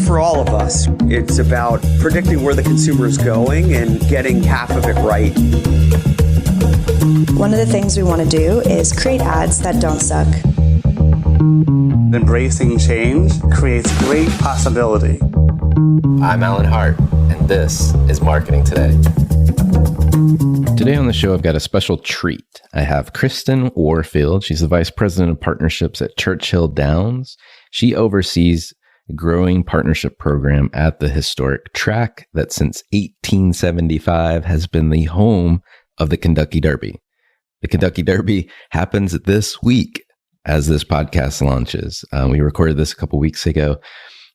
For all of us, it's about predicting where the consumer is going and getting half of it right. One of the things we want to do is create ads that don't suck. Embracing change creates great possibility. I'm Alan Hart, and this is Marketing Today. Today on the show, I've got a special treat. I have Kristin Warfield. She's the Vice President of Partnerships at Churchill Downs. She oversees a growing partnership program at the historic track that since 1875 has been the home of the Kentucky Derby. The Kentucky Derby happens this week as this podcast launches. We recorded this a couple weeks ago,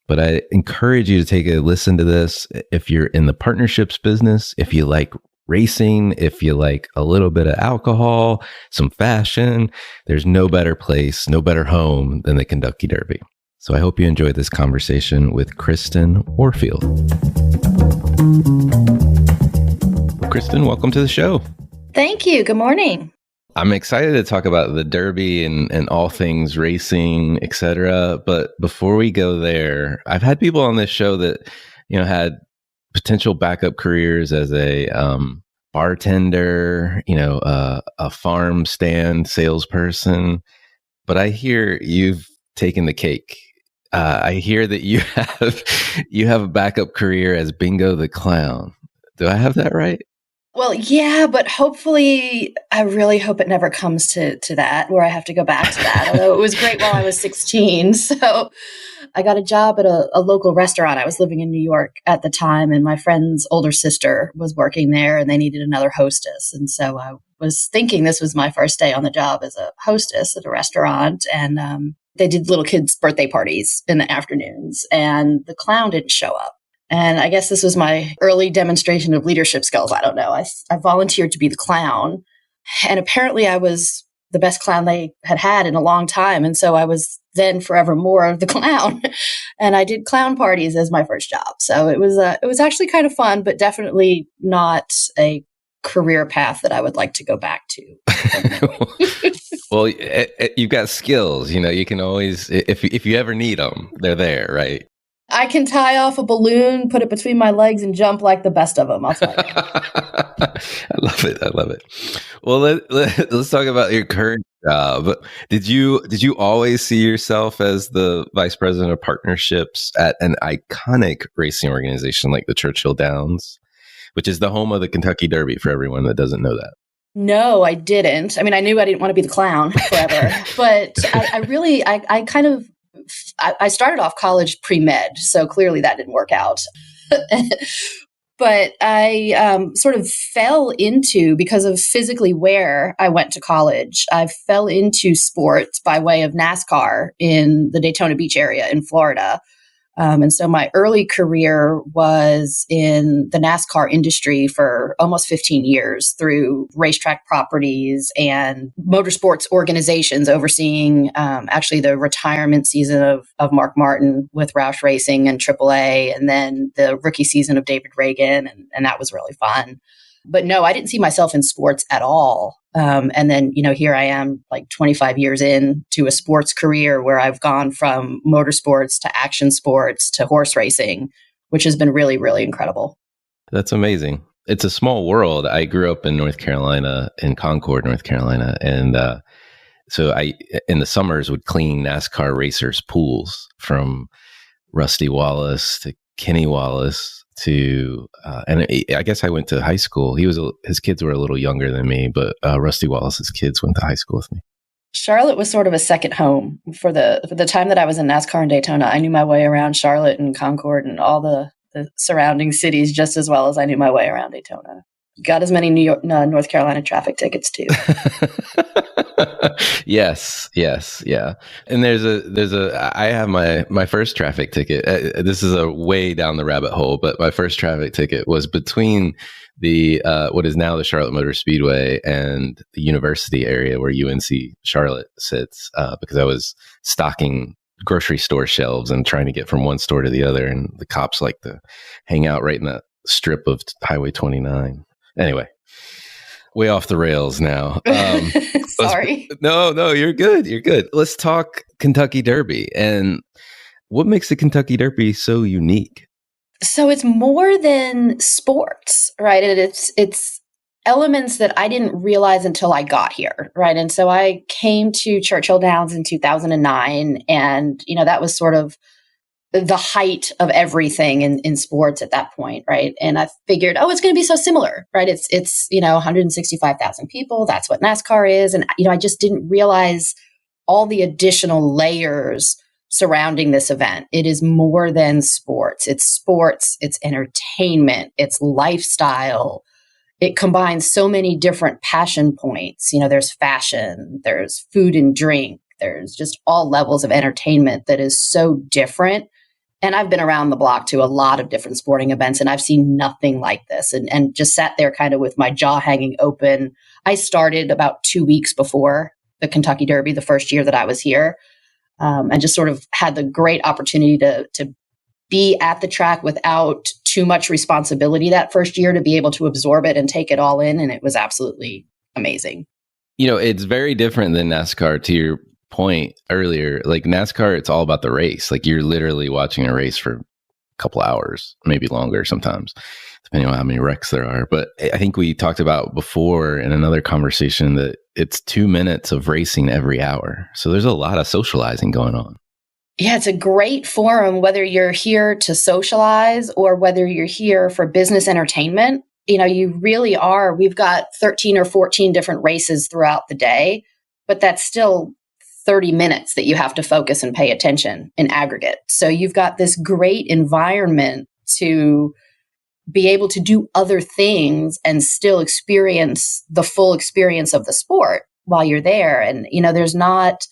but I encourage you to take a listen to this. If you're in the partnerships business, if you like racing, if you like a little bit of alcohol, some fashion, there's no better place, no better home than the Kentucky Derby. So I hope you enjoyed this conversation with Kristin Warfield. Kristin, welcome to the show. Thank you. Good morning. I'm excited to talk about the Derby and all things racing, etc. But before we go there, I've had people on this show that, had potential backup careers as a bartender, a farm stand salesperson. But I hear you've taken the cake. I hear that you have a backup career as Bingo the Clown. Do I have that right? Well, yeah, but hopefully, I really hope it never comes to that, where I have to go back to that. Although it was great while I was 16. So I got a job at a local restaurant. I was living in New York at the time, and my friend's older sister was working there, and they needed another hostess. And so I was thinking this was my first day on the job as a hostess at a restaurant. And they did little kids' birthday parties in the afternoons, and the clown didn't show up. And I guess this was my early demonstration of leadership skills. I don't know. I volunteered to be the clown. And apparently I was the best clown they had in a long time. And so I was then forevermore the clown. And I did clown parties as my first job. So it was actually kind of fun, but definitely not a career path that I would like to go back to. Well, you've got skills. You can always, if you ever need them, they're there, right? I can tie off a balloon, put it between my legs, and jump like the best of them. I'll tell you. I love it. Well, let's talk about your current job. Did you always see yourself as the vice president of partnerships at an iconic racing organization like the Churchill Downs, which is the home of the Kentucky Derby for everyone that doesn't know that? No, I didn't. I mean, I knew I didn't want to be the clown forever, but I started off college pre-med, so clearly that didn't work out. But I sort of fell into, because of physically where I went to college, I fell into sports by way of NASCAR in the Daytona Beach area in Florida. And so my early career was in the NASCAR industry for almost 15 years through racetrack properties and motorsports organizations, overseeing actually the retirement season of Mark Martin with Roush Racing and AAA, and then the rookie season of David Reagan. And that was really fun. But no, I didn't see myself in sports at all. And then, here I am like 25 years into a sports career where I've gone from motorsports to action sports to horse racing, which has been really, really incredible. That's amazing. It's a small world. I grew up in North Carolina, in Concord, North Carolina. And so I, in the summers, would clean NASCAR racers' pools, from Rusty Wallace to Kenny Wallace to, and I guess I went to high school. His kids were a little younger than me, but Rusty Wallace's kids went to high school with me. Charlotte was sort of a second home for the time that I was in NASCAR in Daytona. I knew my way around Charlotte and Concord and all the surrounding cities just as well as I knew my way around Daytona. Got as many North Carolina traffic tickets too. Yes, yeah. And I have my first traffic ticket. This is a way down the rabbit hole, but my first traffic ticket was between the what is now the Charlotte Motor Speedway and the university area where UNC Charlotte sits, because I was stocking grocery store shelves and trying to get from one store to the other, and the cops like to hang out right in that strip of Highway 29. Anyway, way off the rails now. Sorry. No, you're good. Let's talk Kentucky Derby. And What makes the Kentucky Derby so unique? So it's more than sports, right? And it's elements that I didn't realize until I got here, right? And so I came to Churchill Downs in 2009, and that was sort of the height of everything in sports at that point, right? And I figured, it's going to be so similar, right? It's 165,000 people. That's what NASCAR is, and I just didn't realize all the additional layers surrounding this event. It is more than sports. It's entertainment, it's lifestyle. It combines so many different passion points. There's fashion, there's food and drink, there's just all levels of entertainment that is so different. And I've been around the block to a lot of different sporting events, and I've seen nothing like this, and just sat there kind of with my jaw hanging open. I started about 2 weeks before the Kentucky Derby, the first year that I was here. And just sort of had the great opportunity to be at the track without too much responsibility that first year, to be able to absorb it and take it all in. And it was absolutely amazing. It's very different than NASCAR, to your point earlier. Like NASCAR, it's all about the race. Like you're literally watching a race for a couple hours, maybe longer sometimes, depending on how many wrecks there are. But I think we talked about before in another conversation that it's 2 minutes of racing every hour. So there's a lot of socializing going on. Yeah, it's a great forum, whether you're here to socialize or whether you're here for business entertainment. You really are. We've got 13 or 14 different races throughout the day, but that's still 30 minutes that you have to focus and pay attention in aggregate. So you've got this great environment to be able to do other things and still experience the full experience of the sport while you're there. And, there's not,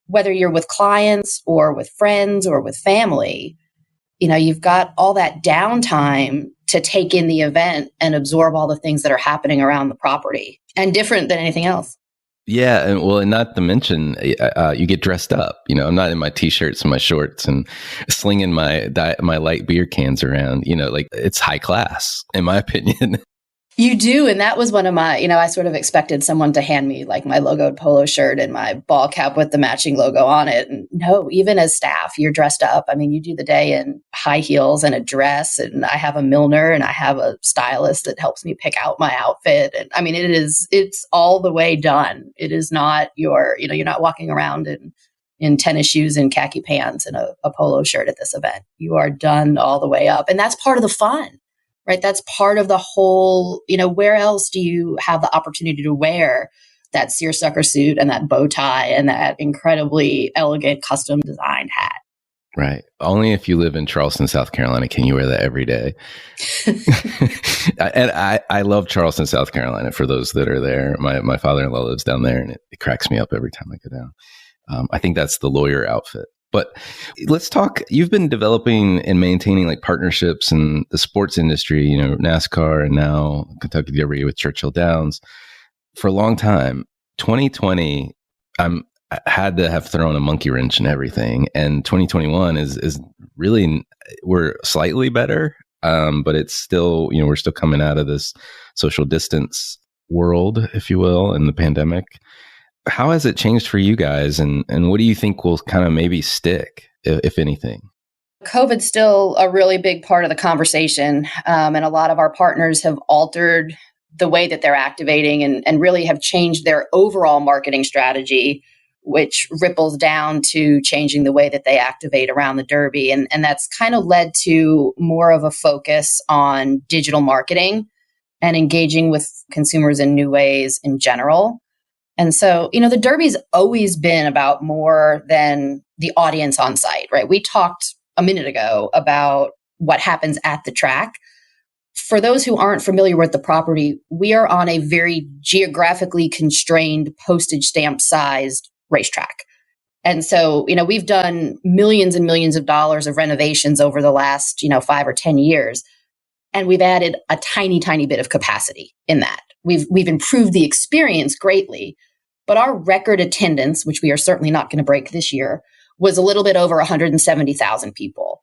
whether you're with clients or with friends or with family, you've got all that downtime to take in the event and absorb all the things that are happening around the property, and different than anything else. Yeah, and not to mention, you get dressed up. I'm not in my t-shirts and my shorts and slinging my light beer cans around. Like it's high class, in my opinion. You do. And that was one of my, I sort of expected someone to hand me like my logoed polo shirt and my ball cap with the matching logo on it. And no, even as staff, you're dressed up. I mean, you do the day in high heels and a dress, and I have a milliner and I have a stylist that helps me pick out my outfit. And I mean, it's all the way done. It is not you're not walking around in tennis shoes and khaki pants and a polo shirt at this event. You are done all the way up. And that's part of the fun. Right? That's part of the whole, where else do you have the opportunity to wear that seersucker suit and that bow tie and that incredibly elegant custom designed hat? Right. Only if you live in Charleston, South Carolina, can you wear that every day. And I love Charleston, South Carolina, for those that are there. My father-in-law lives down there, and it cracks me up every time I go down. I think that's the lawyer outfit. But let's talk, you've been developing and maintaining like partnerships in the sports industry, NASCAR and now Kentucky Derby with Churchill Downs for a long time. 2020, I had to have thrown a monkey wrench in everything. And 2021 is really, we're slightly better, but it's still, we're still coming out of this social distance world, if you will, and the pandemic. How has it changed for you guys, and what do you think will kind of maybe stick, if anything? COVID's still a really big part of the conversation, and a lot of our partners have altered the way that they're activating and really have changed their overall marketing strategy, which ripples down to changing the way that they activate around the Derby. And that's kind of led to more of a focus on digital marketing and engaging with consumers in new ways in general. And so, the Derby's always been about more than the audience on site, right? We talked a minute ago about what happens at the track. For those who aren't familiar with the property, we are on a very geographically constrained, postage stamp sized racetrack. And so, we've done millions and millions of dollars of renovations over the last, 5 or 10 years. And we've added a tiny, tiny bit of capacity in that. We've improved the experience greatly, but our record attendance, which we are certainly not going to break this year, was a little bit over 170,000 people.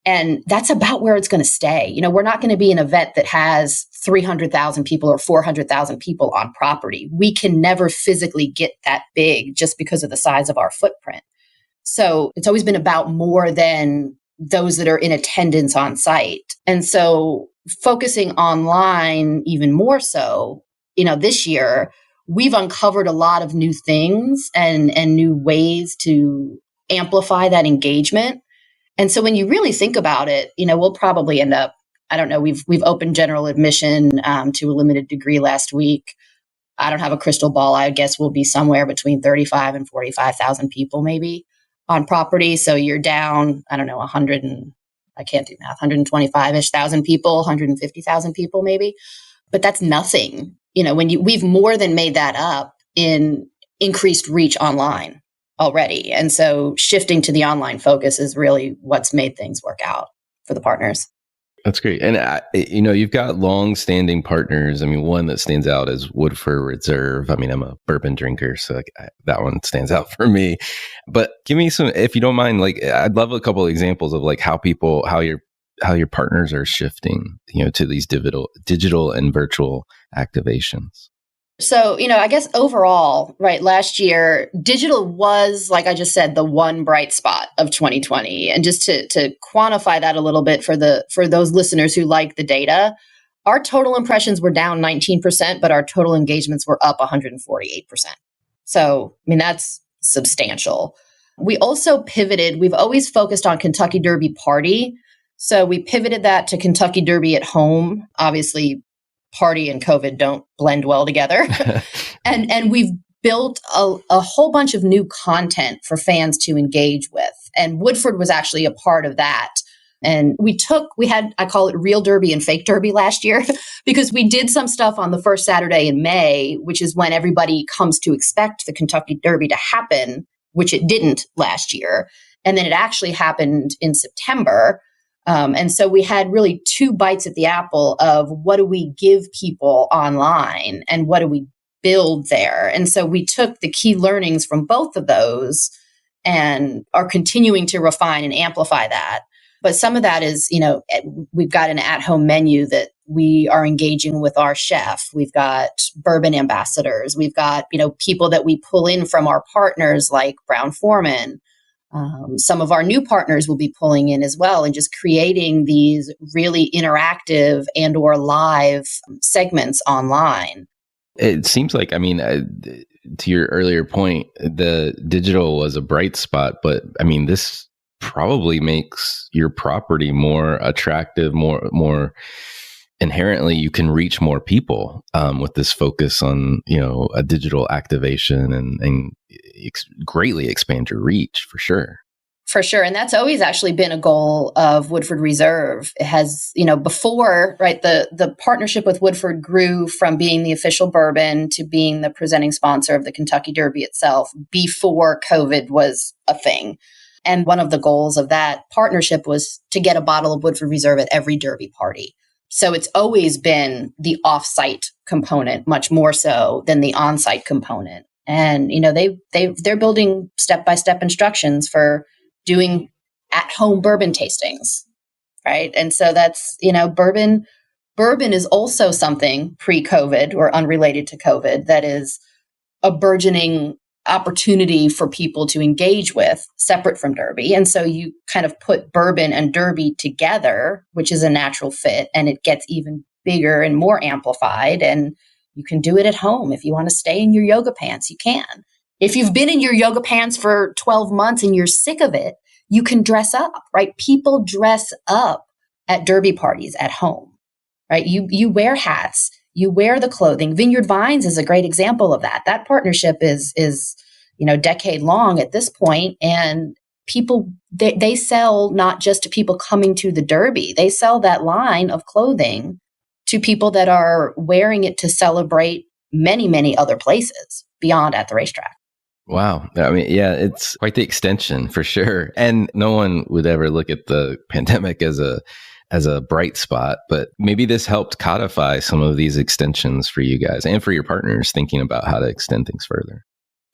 And that's about where it's going to stay. We're not going to be an event that has 300,000 people or 400,000 people on property. We can never physically get that big just because of the size of our footprint. So it's always been about more than those that are in attendance on site. And so focusing online even more so, this year, we've uncovered a lot of new things and new ways to amplify that engagement. And so when you really think about it, we'll probably end up, I don't know, we've opened general admission to a limited degree last week. I don't have a crystal ball. I guess we'll be somewhere between 35 and 45,000 people maybe on property. So you're down, I don't know, 100 and I can't do math, 125-ish thousand people, 150,000 people maybe. But that's nothing. We've more than made that up in increased reach online already. And so shifting to the online focus is really what's made things work out for the partners. That's great. And, you've got long-standing partners. I mean, one that stands out is Woodford Reserve. I mean, I'm a bourbon drinker, so that one stands out for me. But give me some, if you don't mind, I'd love a couple of examples of how your partners are shifting, to these digital and virtual activations. So, I guess overall, right, last year, digital was, like I just said, the one bright spot of 2020. And just to quantify that a little bit for those listeners who like the data, our total impressions were down 19%, but our total engagements were up 148%. So, that's substantial. We also pivoted. We've always focused on Kentucky Derby Party. So we pivoted that to Kentucky Derby at home. Obviously, party and COVID don't blend well together. and we've built a whole bunch of new content for fans to engage with. And Woodford was actually a part of that. And we had, I call it real derby and fake derby last year, because we did some stuff on the first Saturday in May, which is when everybody comes to expect the Kentucky Derby to happen, which it didn't last year. And then it actually happened in September. And so we had really two bites at the apple of what do we give people online and what do we build there. And so we took the key learnings from both of those and are continuing to refine and amplify that. But some of that is, we've got an at-home menu that we are engaging with our chef. We've got bourbon ambassadors. We've got, people that we pull in from our partners like Brown-Forman. Some of our new partners will be pulling in as well and just creating these really interactive and or live segments online. It seems like, to your earlier point, the digital was a bright spot, but this probably makes your property more attractive, more inherently you can reach more people with this focus on, a digital activation and greatly expand your reach for sure. For sure. And that's always actually been a goal of Woodford Reserve. It has, before, right, the partnership with Woodford grew from being the official bourbon to being the presenting sponsor of the Kentucky Derby itself before COVID was a thing. And one of the goals of that partnership was to get a bottle of Woodford Reserve at every Derby party. So it's always been the off-site component, much more so than the on-site component. And, they're building step-by-step instructions for doing at-home bourbon tastings, right? And so that's, bourbon is also something pre-COVID or unrelated to COVID that is a burgeoning opportunity for people to engage with separate from Derby. And so you kind of put bourbon and Derby together, which is a natural fit, and it gets even bigger and more amplified. And you can do it at home. If you want to stay in your yoga pants, you can. If you've been in your yoga pants for 12 months and you're sick of it, you can dress up, right? People dress up at Derby parties at home, right? You wear hats. You wear the clothing. Vineyard Vines is a great example of that. That partnership is decade long at this point, and people they sell not just to people coming to the Derby. They sell that line of clothing to people that are wearing it to celebrate many, many other places beyond at the racetrack. Wow. It's quite the extension for sure. And no one would ever look at the pandemic as a bright spot, but maybe this helped codify some of these extensions for you guys and for your partners thinking about how to extend things further.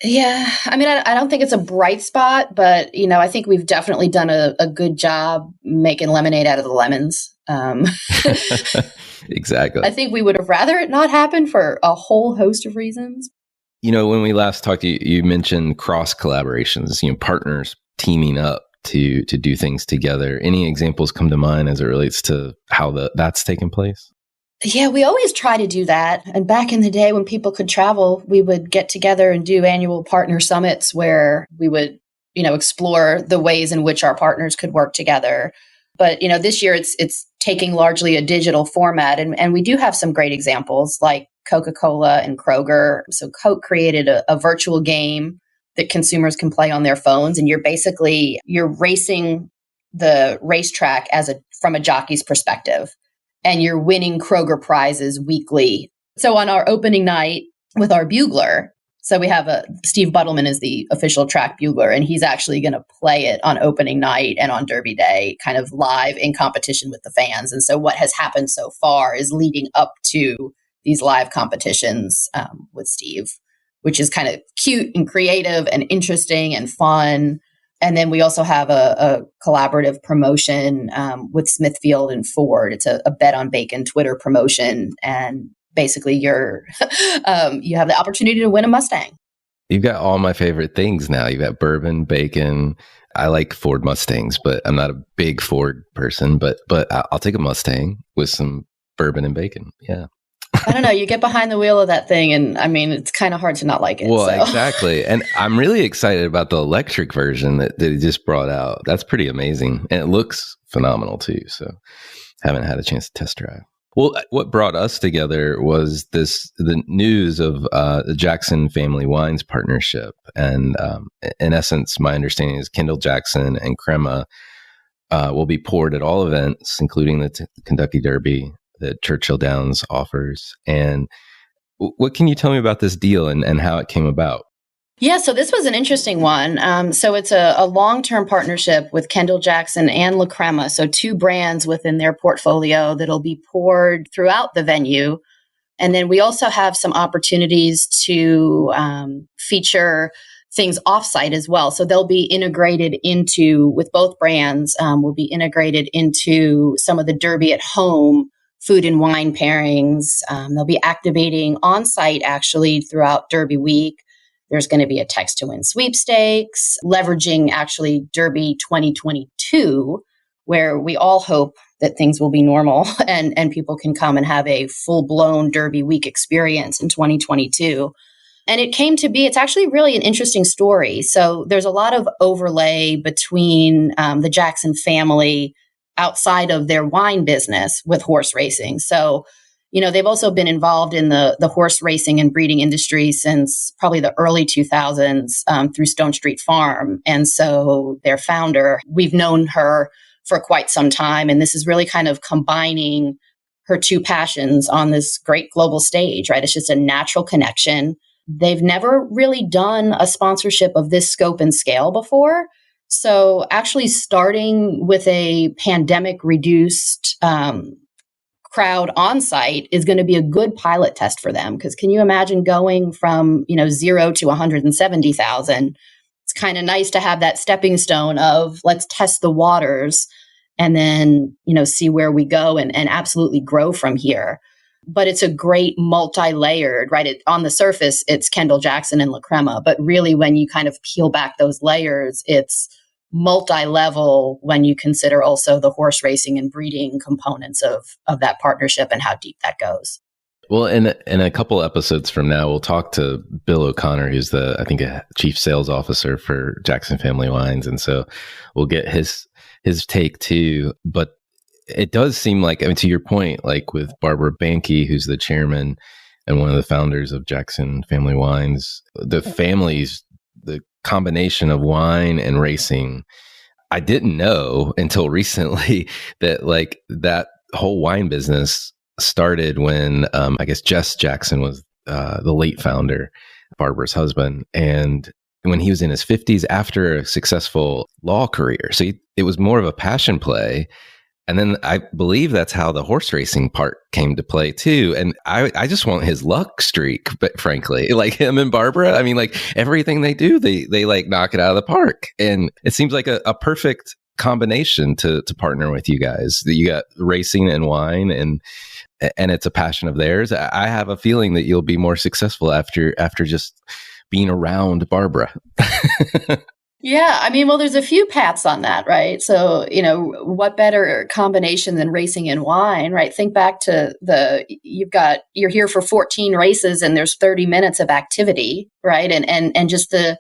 Yeah. I don't think it's a bright spot, but, I think we've definitely done a good job making lemonade out of the lemons. Exactly. I think we would have rather it not happen for a whole host of reasons. When we last talked, you mentioned cross collaborations, partners teaming up to do things together. Any examples come to mind as it relates to how that's taken place? Yeah, we always try to do that. And back in the day when people could travel, we would get together and do annual partner summits where we would, explore the ways in which our partners could work together. But, this year it's taking largely a digital format. And we do have some great examples like Coca-Cola and Kroger. So Coke created a virtual game that consumers can play on their phones. And you're racing the racetrack from a jockey's perspective. And you're winning Kroger prizes weekly. So on our opening night with our bugler, so we have Steve Buttleman is the official track bugler, and he's actually going to play it on opening night and on Derby Day, kind of live in competition with the fans. And so what has happened so far is leading up to these live competitions with Steve, which is kind of cute and creative and interesting and fun. And then we also have a collaborative promotion with Smithfield and Ford. It's a Bet on Bacon Twitter promotion. And basically you have the opportunity to win a Mustang. You've got all my favorite things now. You've got bourbon, bacon. I like Ford Mustangs, but I'm not a big Ford person, but I'll take a Mustang with some bourbon and bacon. Yeah. I don't know. You get behind the wheel of that thing, and I mean, it's kind of hard to not like it. Well, so. Exactly. And I'm really excited about the electric version that he just brought out. That's pretty amazing. And it looks phenomenal too. So haven't had a chance to test drive. Well, what brought us together was the news of the Jackson Family Wines partnership. And in essence, my understanding is Kendall Jackson and Crema will be poured at all events, including the Kentucky Derby that Churchill Downs offers. And what can you tell me about this deal and how it came about? Yeah, so this was an interesting one. So it's a long-term partnership with Kendall Jackson and La Crema, so two brands within their portfolio that'll be poured throughout the venue. And then we also have some opportunities to feature things offsite as well. So they'll be integrated with both brands, will be integrated into some of the Derby at home food and wine pairings. They'll be activating on-site actually throughout Derby week. There's going to be a text to win sweepstakes, leveraging actually Derby 2022, where we all hope that things will be normal and people can come and have a full-blown Derby week experience in 2022. And it came to be, it's actually really an interesting story. So there's a lot of overlay between the Jackson family outside of their wine business with horse racing. So, they've also been involved in the horse racing and breeding industry since probably the early 2000s through Stone Street Farm. And so their founder, we've known her for quite some time. And this is really kind of combining her two passions on this great global stage, right? It's just a natural connection. They've never really done a sponsorship of this scope and scale before. So actually starting with a pandemic reduced crowd on site is going to be a good pilot test for them. Because can you imagine going from, 0 to 170,000? It's kind of nice to have that stepping stone of let's test the waters and then, see where we go and absolutely grow from here. But it's a great multi-layered, right? On the surface, it's Kendall Jackson and La Crema. But really, when you kind of peel back those layers, it's multi-level when you consider also the horse racing and breeding components of that partnership and how deep that goes. Well, in a couple episodes from now, we'll talk to Bill O'Connor, who's a chief sales officer for Jackson Family Wines. And so we'll get his take too. But it does seem like, to your point, like with Barbara Banke, who's the chairman and one of the founders of Jackson Family Wines, the combination of wine and racing, I didn't know until recently that whole wine business started when Jess Jackson was the late founder, Barbara's husband, and when he was in his 50s after a successful law career. So it was more of a passion play. And then I believe that's how the horse racing part came to play too. And I just want his luck streak, but frankly, like him and Barbara, everything they do, they like knock it out of the park. And it seems like a perfect combination to partner with you guys. You got racing and wine, and it's a passion of theirs. I have a feeling that you'll be more successful after just being around Barbara. Yeah, I mean, well, there's a few paths on that, right? So, what better combination than racing and wine, right? Think back to you're here for 14 races and there's 30 minutes of activity, right? And just the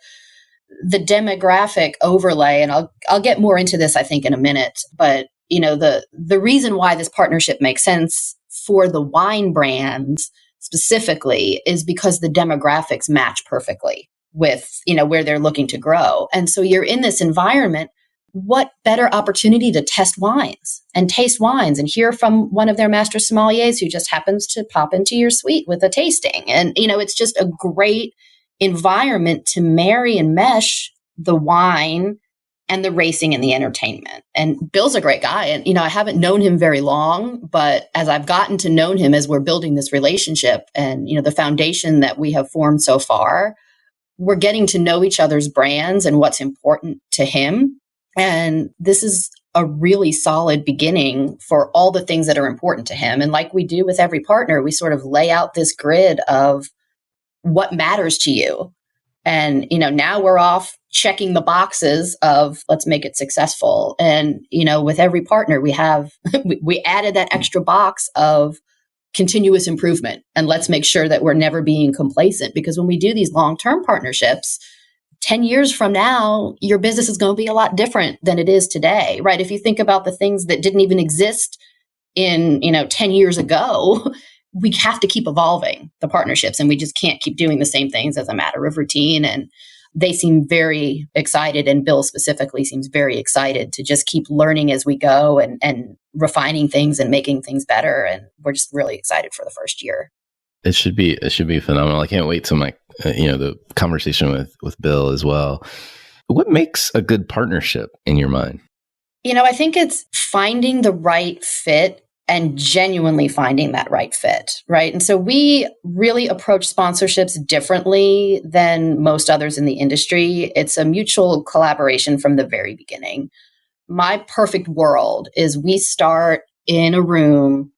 demographic overlay, and I'll get more into this, I think, in a minute, but the reason why this partnership makes sense for the wine brands specifically is because the demographics match perfectly with, where they're looking to grow. And so you're in this environment. What better opportunity to test wines and taste wines and hear from one of their master sommeliers who just happens to pop into your suite with a tasting. And, it's just a great environment to marry and mesh the wine and the racing and the entertainment. And Bill's a great guy. And, I haven't known him very long, but as I've gotten to know him as we're building this relationship and, the foundation that we have formed so far, we're getting to know each other's brands and what's important to him. And this is a really solid beginning for all the things that are important to him. And like we do with every partner, we sort of lay out this grid of what matters to you. And, now we're off checking the boxes of let's make it successful. And, with every partner, we have, we added that extra box of continuous improvement. And let's make sure that we're never being complacent, because when we do these long-term partnerships, 10 years from now, your business is going to be a lot different than it is today, right? If you think about the things that didn't even exist in, 10 years ago, we have to keep evolving the partnerships, and we just can't keep doing the same things as a matter of routine. And they seem very excited, and Bill specifically seems very excited to just keep learning as we go and refining things and making things better. And we're just really excited for the first year. It should be phenomenal. I can't wait to the conversation with Bill as well. What makes a good partnership in your mind? I think it's finding the right fit and genuinely finding that right fit, right? And so we really approach sponsorships differently than most others in the industry. It's a mutual collaboration from the very beginning. My perfect world is we start in a room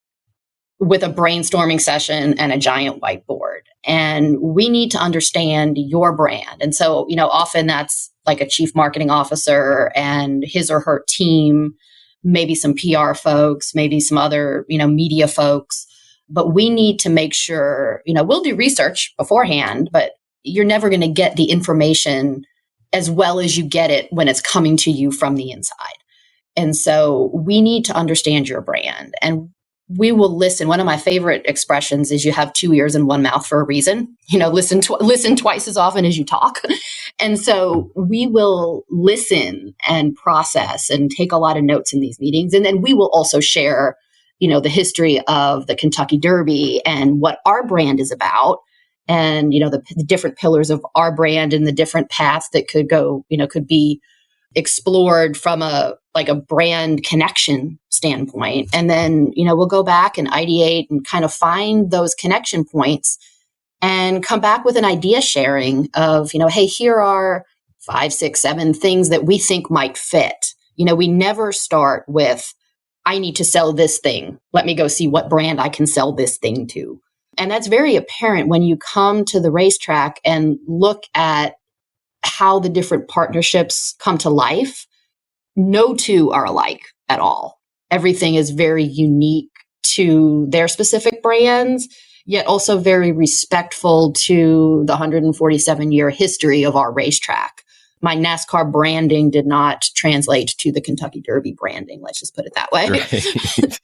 with a brainstorming session and a giant whiteboard, and we need to understand your brand. And so, often that's like a chief marketing officer and his or her team, maybe some PR folks, maybe some other, media folks. But we need to make sure, we'll do research beforehand, but you're never going to get the information as well as you get it when it's coming to you from the inside. And so we need to understand your brand, and we will listen. One of my favorite expressions is you have two ears and one mouth for a reason. Listen twice as often as you talk. And so we will listen and process and take a lot of notes in these meetings. And then we will also share, the history of the Kentucky Derby and what our brand is about, and, the different pillars of our brand and the different paths that could go, could be explored from a brand connection standpoint. And then, we'll go back and ideate and kind of find those connection points and come back with an idea sharing of, hey, here are 5, 6, 7 things that we think might fit. We never start with, I need to sell this thing. Let me go see what brand I can sell this thing to. And that's very apparent when you come to the racetrack and look at how the different partnerships come to life. No two are alike at all. Everything is very unique to their specific brands, yet also very respectful to the 147-year history of our racetrack. My NASCAR branding did not translate to the Kentucky Derby branding. Let's just put it that way. Right.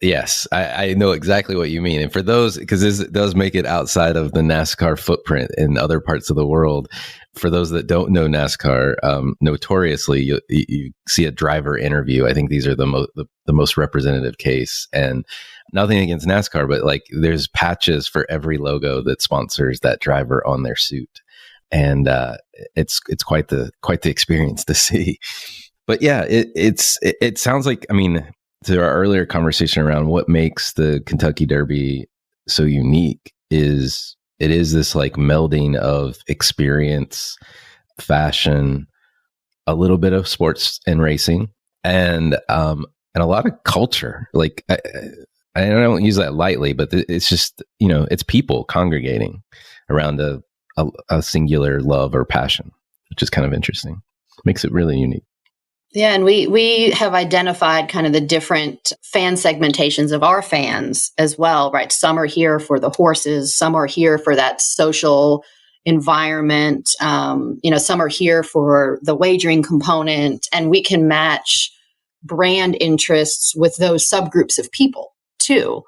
Yes, I know exactly what you mean. And for those, because this does make it outside of the NASCAR footprint in other parts of the world. For those that don't know NASCAR, notoriously, you see a driver interview. I think these are the most representative case. And nothing against NASCAR, but there's patches for every logo that sponsors that driver on their suit. And it's quite the experience to see. But yeah, it sounds like, to our earlier conversation around what makes the Kentucky Derby so unique is it is this melding of experience, fashion, a little bit of sports and racing, and a lot of culture. Like I don't use that lightly, but it's just, it's people congregating around a singular love or passion, which is kind of interesting. Makes it really unique. Yeah, and we have identified kind of the different fan segmentations of our fans as well, right? Some are here for the horses, some are here for that social environment, some are here for the wagering component, and we can match brand interests with those subgroups of people too.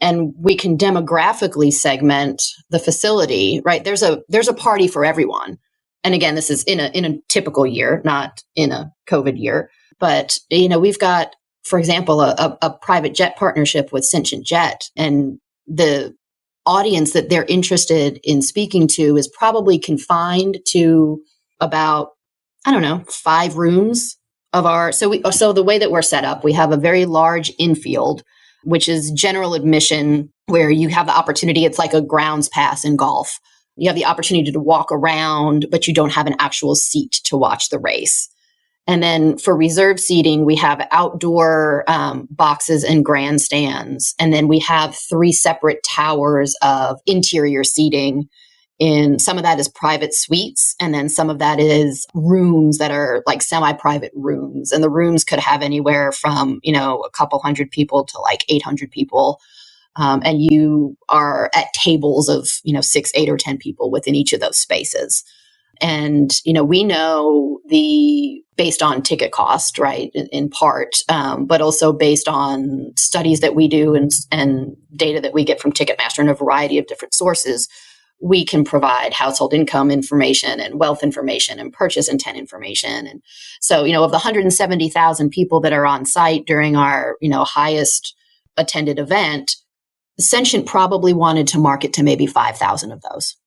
And we can demographically segment the facility, right? There's a party for everyone. And again, this is in a typical year, not in a COVID year. But, we've got, for example, a private jet partnership with Sentient Jet. And the audience that they're interested in speaking to is probably confined to about, 5 rooms of our. So the way that we're set up, we have a very large infield, which is general admission, where you have the opportunity. It's like a grounds pass in golf. You have the opportunity to walk around, but you don't have an actual seat to watch the race. And then for reserve seating, we have outdoor boxes and grandstands. And then we have 3 separate towers of interior seating. Some of that is private suites. And then some of that is rooms that are like semi-private rooms. And the rooms could have anywhere from, a couple hundred people to like 800 people. And you are at tables of, 6, 8, or 10 people within each of those spaces. And, we know based on ticket cost, right, in part, but also based on studies that we do and data that we get from Ticketmaster and a variety of different sources, we can provide household income information and wealth information and purchase intent information. And so, of the 170,000 people that are on site during our, highest attended event, Sentient probably wanted to market to maybe 5,000 of those.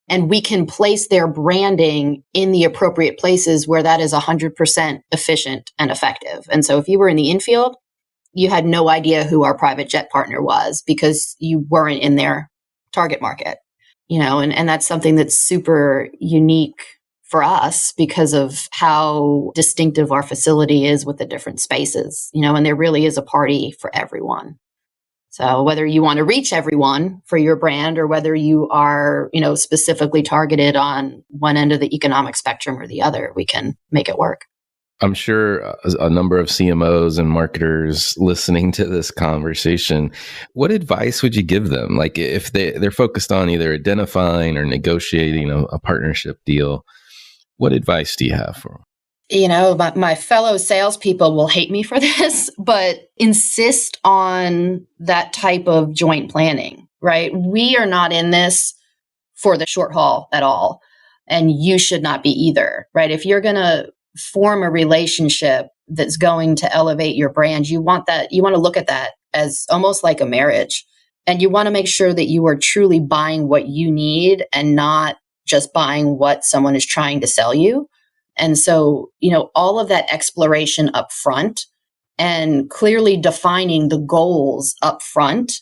And we can place their branding in the appropriate places where that is 100% efficient and effective. And so if you were in the infield, you had no idea who our private jet partner was because you weren't in their target market, and that's something that's super unique for us because of how distinctive our facility is with the different spaces, and there really is a party for everyone. So whether you want to reach everyone for your brand or whether you are, specifically targeted on one end of the economic spectrum or the other, we can make it work. I'm sure a number of CMOs and marketers listening to this conversation, what advice would you give them? Like if they're focused on either identifying or negotiating a partnership deal, what advice do you have for them? My fellow salespeople will hate me for this, but insist on that type of joint planning, right? We are not in this for the short haul at all. And you should not be either, right? If you're going to form a relationship that's going to elevate your brand, you want to look at that as almost like a marriage. And you want to make sure that you are truly buying what you need and not just buying what someone is trying to sell you. And so, all of that exploration up front and clearly defining the goals up front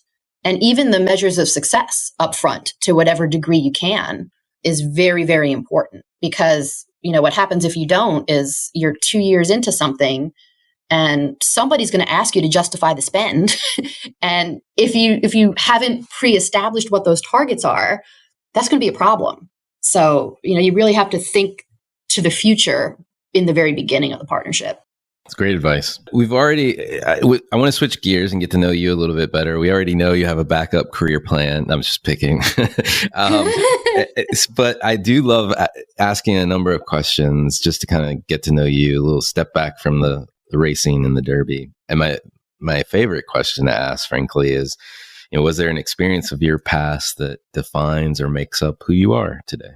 and even the measures of success up front to whatever degree you can is very, very important. Because, what happens if you don't is you're 2 years into something and somebody's going to ask you to justify the spend. And if you haven't pre-established what those targets are, that's going to be a problem. So, you really have to think to the future in the very beginning of the partnership. That's great advice. I want to switch gears and get to know you a little bit better. We already know you have a backup career plan. I'm just picking. But I do love asking a number of questions just to kind of get to know you, a little step back from the racing and the Derby. And my favorite question to ask, frankly, is, was there an experience of your past that defines or makes up who you are today?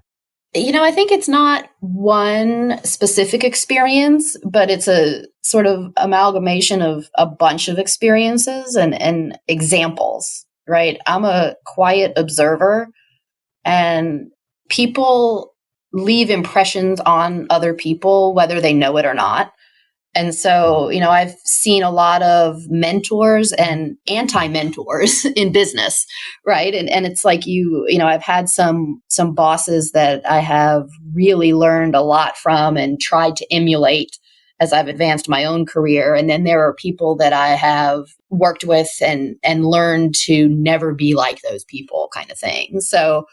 I think it's not one specific experience, but it's a sort of amalgamation of a bunch of experiences and examples, right? I'm a quiet observer, and people leave impressions on other people, whether they know it or not. And so, I've seen a lot of mentors and anti-mentors in business, right? And it's like I've had some bosses that I have really learned a lot from and tried to emulate. as I've advanced my own career. And then there are people that I have worked with and learned to never be like those people, kind of thing. So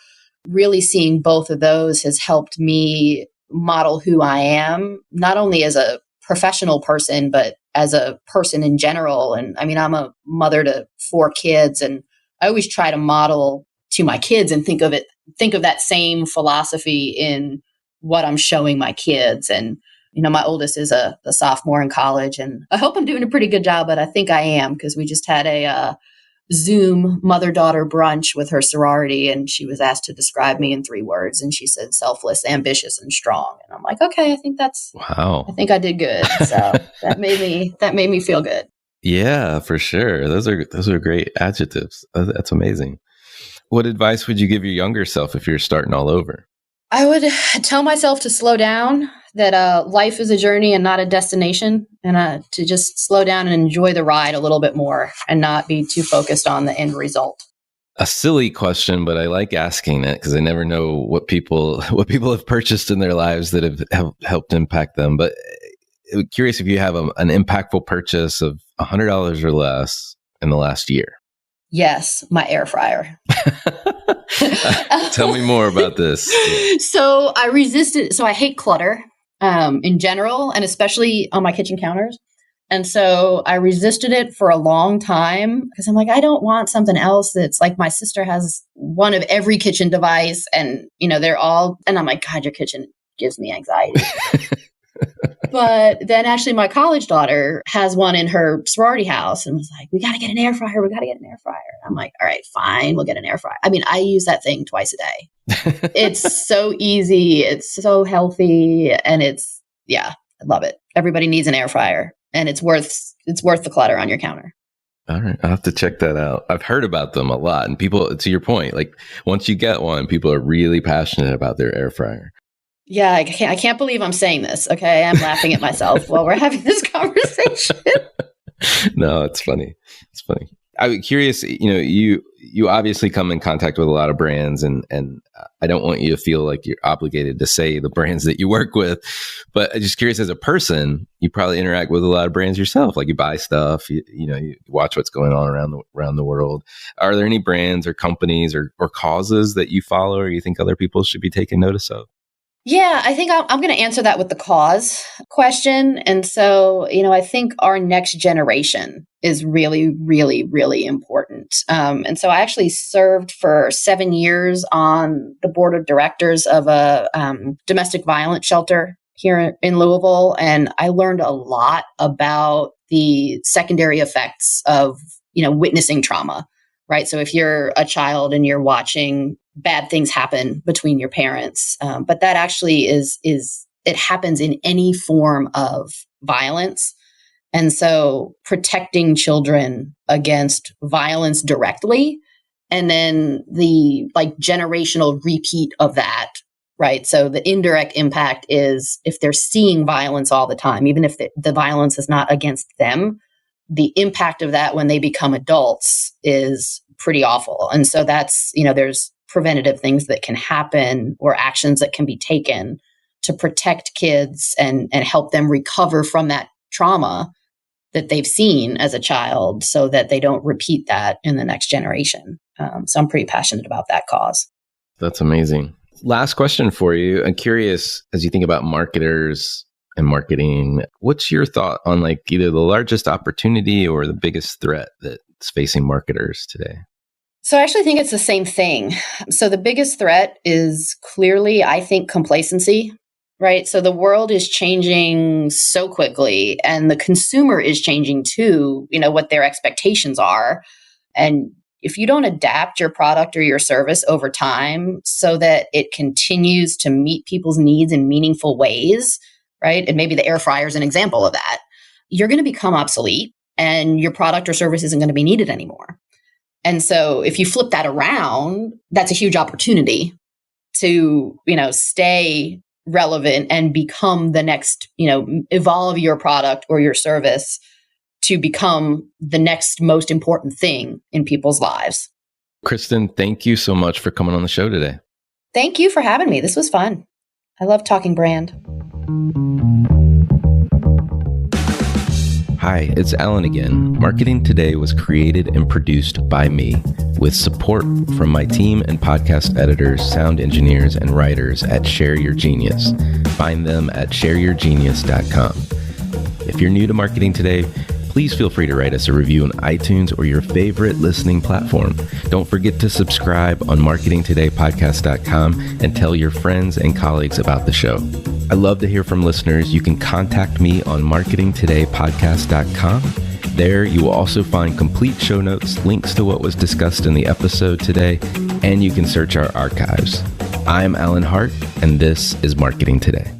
really seeing both of those has helped me model who I am, not only as a professional person, but as a person in general. And I mean, I'm a mother to 4 kids, and I always try to model to my kids and think of that same philosophy in what I'm showing my kids. And, you know, my oldest is a sophomore in college, and I hope I'm doing a pretty good job, but I think I am, because we just had a Zoom mother-daughter brunch with her sorority, and she was asked to describe me in 3 words, and she said selfless, ambitious, and strong. And I'm like, okay, I think I did good. So that made me feel good. Yeah, for sure. Those are great adjectives. That's amazing. What advice would you give your younger self if you're starting all over? I would tell myself to slow down, that life is a journey and not a destination, and to just slow down and enjoy the ride a little bit more and not be too focused on the end result. A silly question, but I like asking it because I never know what people have purchased in their lives that have helped impact them. But I'm curious if you have an impactful purchase of $100 or less in the last year. Yes, my air fryer. Tell me more about this. So I resisted. So I hate clutter in general, and especially on my kitchen counters. And so I resisted it for a long time because I'm like, I don't want something else that's like, my sister has one of every kitchen device, and, you know, they're all, and I'm like, God, your kitchen gives me anxiety. But then actually my college daughter has one in her sorority house and was like, we got to get an air fryer. I'm like, all right, fine. We'll get an air fryer. I mean, I use that thing twice a day. It's so easy. It's so healthy. And I love it. Everybody needs an air fryer, and it's worth the clutter on your counter. All right. I'll have to check that out. I've heard about them a lot, and people, to your point, like once you get one, people are really passionate about their air fryer. Yeah, I can't believe I'm saying this. Okay, I'm laughing at myself while we're having this conversation. No, it's funny. It's funny. I'm curious, you know, you obviously come in contact with a lot of brands, and I don't want you to feel like you're obligated to say the brands that you work with, but I'm just curious, as a person, you probably interact with a lot of brands yourself. Like you buy stuff, you watch what's going on around the world. Are there any brands or companies or causes that you follow or you think other people should be taking notice of? Yeah, I think I'm going to answer that with the cause question. And so, you know, I think our next generation is really, really, really important. And so I actually served for 7 years on the board of directors of a domestic violence shelter here in Louisville. And I learned a lot about the secondary effects of, you know, witnessing trauma, right? So if you're a child and you're watching bad things happen between your parents. But that actually it happens in any form of violence. And so protecting children against violence directly, and then the like generational repeat of that, right? So the indirect impact is if they're seeing violence all the time, even if the violence is not against them, the impact of that when they become adults is pretty awful. And so that's, you know, there's preventative things that can happen or actions that can be taken to protect kids and help them recover from that trauma that they've seen as a child so that they don't repeat that in the next generation. So I'm pretty passionate about that cause. That's amazing. Last question for you. I'm curious, as you think about marketers and marketing, what's your thought on like either the largest opportunity or the biggest threat that's facing marketers today? So I actually think it's the same thing. So the biggest threat is clearly, I think, complacency, right? So the world is changing so quickly, and the consumer is changing too, you know, what their expectations are. And if you don't adapt your product or your service over time so that it continues to meet people's needs in meaningful ways, right? And maybe the air fryer is an example of that. You're going to become obsolete, and your product or service isn't going to be needed anymore. And so if you flip that around, that's a huge opportunity to, you know, stay relevant and become the next, you know, evolve your product or your service to become the next most important thing in people's lives. Kristin, thank you so much for coming on the show today. Thank you for having me. This was fun. I love talking brand. Hi, it's Alan again. Marketing Today was created and produced by me with support from my team and podcast editors, sound engineers, and writers at Share Your Genius. Find them at shareyourgenius.com. If you're new to Marketing Today, please feel free to write us a review on iTunes or your favorite listening platform. Don't forget to subscribe on marketingtodaypodcast.com and tell your friends and colleagues about the show. I love to hear from listeners. You can contact me on marketingtodaypodcast.com. There you will also find complete show notes, links to what was discussed in the episode today, and you can search our archives. I'm Alan Hart, and this is Marketing Today.